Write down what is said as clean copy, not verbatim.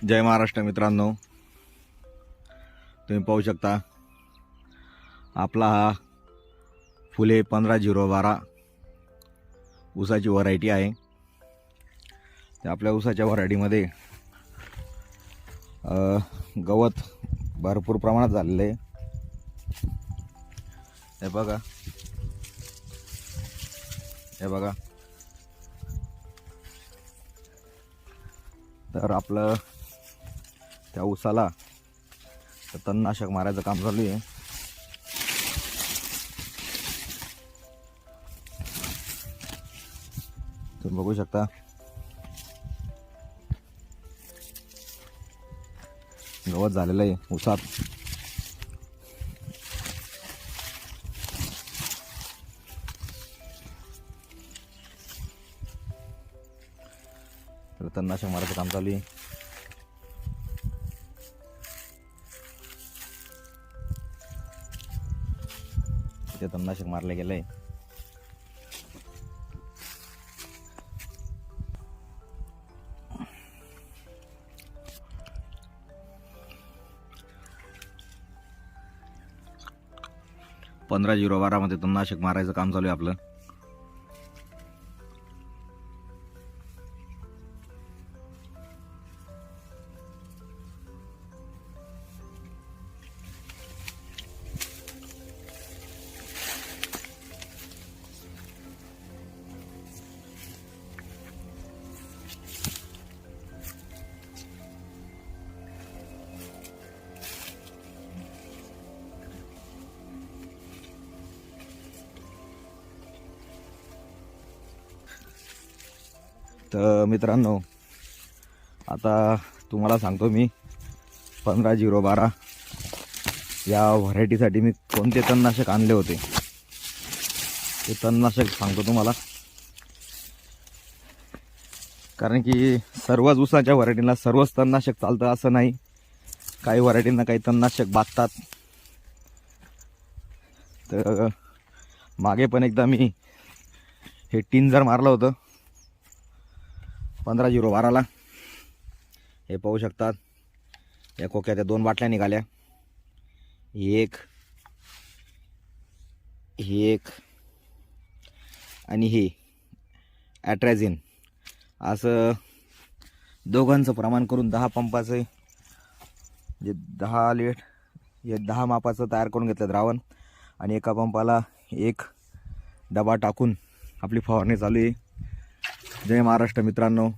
जय महाराष्ट्र मित्रांनो, तुम्ही पाहू शकता आपला हा फुले 15-0-12 ऊसाची व्हरायटी आहे। आपल्या ऊसाच्या व्हरायटीमध्ये गवत भरपूर प्रमाणात झालेले आहे। हे बघा, हे बघा। तर आपलं त्या ऊसाला तणनाशक मारायचं काम चालू आहे। तुम्ही बघू शकता गवत झालेलं आहे ऊसात। तर तणनाशक मारायचं काम चालू आहे। ते तणनाशक मारले गेलंय। पंधरा 0-12 मध्ये तणनाशक मारायचं काम चालू आहे आपलं। तर मित्रांनो, आता तुम्हाला सांगतो मी 15-0-12 या व्हरायटीसाठी मी कोणते तणनाशक आणले होते। ते तणनाशक सांगतो तुम्हाला, कारण की सर्वच ऊसाच्या व्हरायटीला सर्वच तणनाशक चालतं असं नाही। काही व्हरायटींना काही तणनाशक बाधतात। तर मागे पण एकदा मी हे टिंजर मारलं होतं 15-0-12ला। हे पाहू शकतात, या खोक्याच्या 2 बाटल्या निघाल्या। एक आणि हे ॲट्रॅझिन, असं दोघांचं प्रमाण करून 10 पंपाचं जे 10 मापाचं तयार करून घेतलं द्रावण। आणि एका पंपाला 1 डबा टाकून आपली फवारणी चालू आहे। जय महाराष्ट्र मित्रांनो।